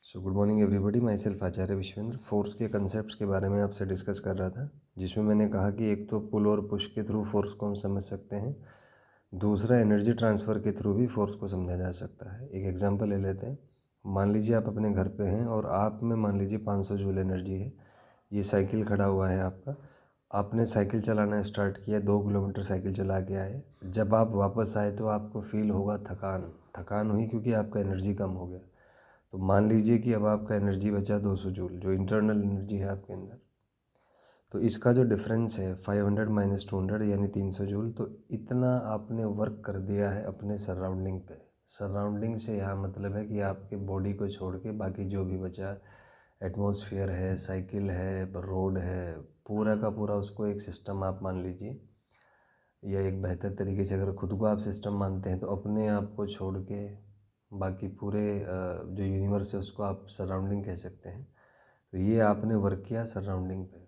So good morning everybody, my self Acharya Vishvendra. Force के concepts के बारे में आपसे डिस्कस कर रहा था, जिसमें मैंने कहा कि एक तो पुल और पुश के थ्रू फोर्स को हम समझ सकते हैं, दूसरा एनर्जी ट्रांसफ़र के थ्रू भी फोर्स को समझा जा सकता है। एक एग्जांपल ले लेते हैं। मान लीजिए आप अपने घर पे हैं और आप में मान लीजिए 500 जूल एनर्जी है। ये साइकिल खड़ा हुआ है आपका, आपने साइकिल चलाना स्टार्ट किया, 2 किलोमीटर साइकिल चला के आए। जब आप वापस आए तो आपको फील होगा थकान थकान हुई, क्योंकि आपका एनर्जी कम हो गया। तो मान लीजिए कि अब आपका एनर्जी बचा 200 जूल, जो इंटरनल एनर्जी है आपके अंदर। तो इसका जो डिफरेंस है 500 माइनस 200 यानी 300 जूल, तो इतना आपने वर्क कर दिया है अपने सराउंडिंग पे। सराउंडिंग से यहाँ मतलब है कि आपके बॉडी को छोड़ के बाकी जो भी बचा, एटमॉस्फेयर है, साइकिल है, रोड है, पूरा का पूरा उसको एक सिस्टम आप मान लीजिए। या एक बेहतर तरीके से अगर खुद को आप सिस्टम मानते हैं तो अपने आप को छोड़ के बाकी पूरे जो यूनिवर्स है उसको आप सराउंडिंग कह सकते हैं। तो ये आपने वर्क किया सराउंडिंग पे।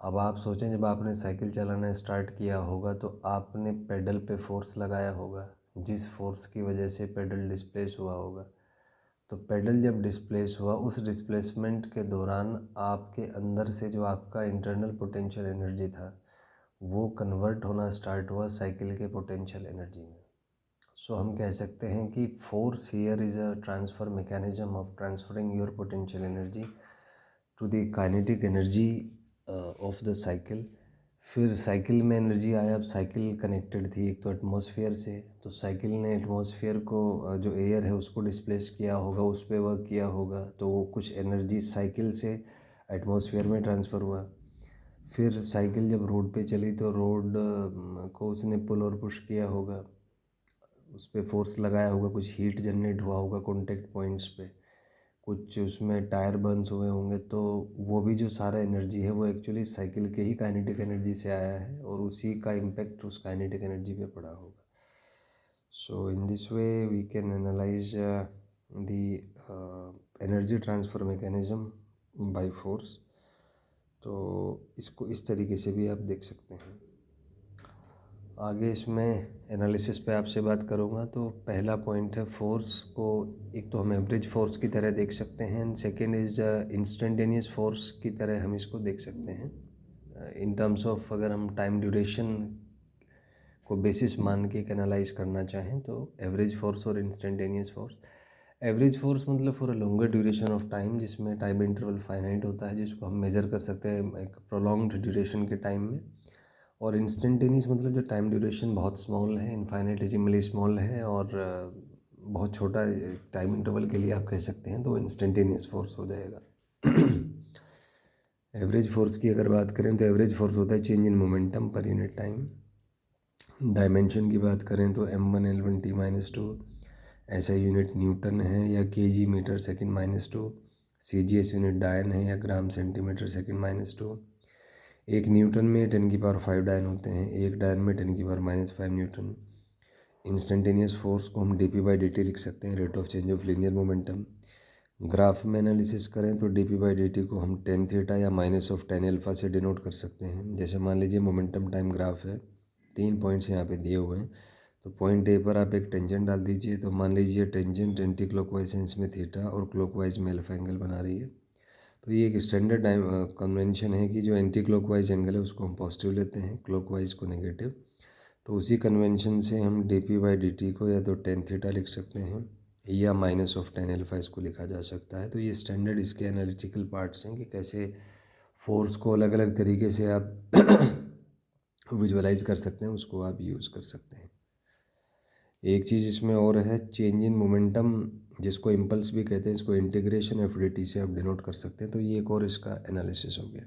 अब आप सोचें, जब आपने साइकिल चलाना स्टार्ट किया होगा तो आपने पेडल पे फोर्स लगाया होगा, जिस फोर्स की वजह से पेडल डिस्प्लेस हुआ होगा। तो पेडल जब डिस्प्लेस हुआ, उस डिस्प्लेसमेंट के दौरान आपके अंदर से जो आपका इंटरनल पोटेंशियल एनर्जी था वो कन्वर्ट होना स्टार्ट हुआ साइकिल के पोटेंशियल एनर्जी में। सो हम कह सकते हैं कि force here is a transfer mechanism of transferring your potential energy to the kinetic energy of the cycle. फिर साइकिल में एनर्जी आया। अब साइकिल कनेक्टेड थी एक तो एटमॉस्फेयर से, तो साइकिल ने एटमॉस्फेयर को जो एयर है उसको डिस्प्लेस किया होगा, उस पर वर्क किया होगा, तो वो कुछ एनर्जी साइकिल से एटमॉस्फेयर में ट्रांसफ़र हुआ। फिर साइकिल जब रोड पे चली तो रोड को उसने पुल और पुश किया होगा, उस पर फोर्स लगाया होगा, कुछ हीट जनरेट हुआ होगा कॉन्टेक्ट पॉइंट्स पे, कुछ उसमें टायर बर्न्स हुए होंगे। तो वो भी जो सारा एनर्जी है वो एक्चुअली साइकिल के ही काइनेटिक एनर्जी से आया है और उसी का इम्पैक्ट उस काइनेटिक एनर्जी पे पड़ा होगा। So in this way we can analyse the energy transfer mechanism by force. तो इसको इस तरीके से भी आप देख सकते हैं। आगे इसमें एनालिसिस पे आपसे बात करूँगा। तो पहला पॉइंट है, फोर्स को एक तो हम एवरेज फोर्स की तरह देख सकते हैं, and second is instantaneous force की तरह हम इसको देख सकते हैं। इन टर्म्स ऑफ अगर हम टाइम ड्यूरेशन को बेसिस मान के एक एनालाइज करना चाहें तो एवरेज फोर्स और इंस्टेंटेनियस फोर्स। एवरेज फोर्स मतलब for a longer duration of time, जिसमें टाइम इंटरवल फाइनाइट होता है, जिसको हम मेज़र कर सकते हैं एक प्रोलॉन्ग्ड ड्यूरेशन के टाइम में। और इंस्टेंटेनियस मतलब जो टाइम ड्यूरेशन बहुत स्मॉल है, इनफाइनाइटेसिमली स्मॉल है, और बहुत छोटा टाइम इंटरवल के लिए आप कह सकते हैं, तो इंस्टेंटेनियस फोर्स हो जाएगा। एवरेज फोर्स की अगर बात करें तो एवरेज फोर्स होता है change in momentum per unit time. Dimension की बात करें तो m1 L1 T-2, ऐसा यूनिट न्यूटन है या kg metre second -2, CGS unit dyne है या ग्राम सेंटीमीटर सेकंड -2। एक न्यूटन में 10⁵ डायन होते हैं, एक डायन में 10⁻⁵ न्यूटन। इंस्टेंटेनियस फोर्स को हम dp/dt लिख सकते हैं, rate of change of linear momentum. Graph में एनालिसिस करें तो dp/dt को हम tan थीटा या -tan से डिनोट कर सकते हैं। जैसे मान लीजिए मोमेंटम टाइम ग्राफ है, 3 पॉइंट्स यहाँ पे दिए हुए हैं, तो पॉइंट ए पर आप एक टेंजेंट डाल दीजिए। तो मान लीजिए टेंजेंट एंटी क्लॉकवाइज सेंस में थीटा और क्लॉकवाइज में अल्फा एंगल बना रही है। तो ये एक स्टैंडर्ड टाइम कन्वेंशन है कि जो एंटी क्लॉकवाइज एंगल है उसको हम पॉजिटिव लेते हैं, क्लॉकवाइज को नेगेटिव। तो उसी कन्वेंशन से हम dp/dt को या तो tan थीटा लिख सकते हैं या -tan इसको लिखा जा सकता है। तो ये स्टैंडर्ड इसके एनालिटिकल पार्ट्स हैं कि कैसे फोर्स को अलग अलग तरीके से आप विजुअलाइज कर सकते हैं, उसको आप यूज़ कर सकते हैं। एक चीज़ इसमें और है, चेंज इन मोमेंटम, जिसको इम्पल्स भी कहते हैं, इसको इंटीग्रेशन FDT से आप डिनोट कर सकते हैं। तो ये एक और इसका एनालिसिस हो गया।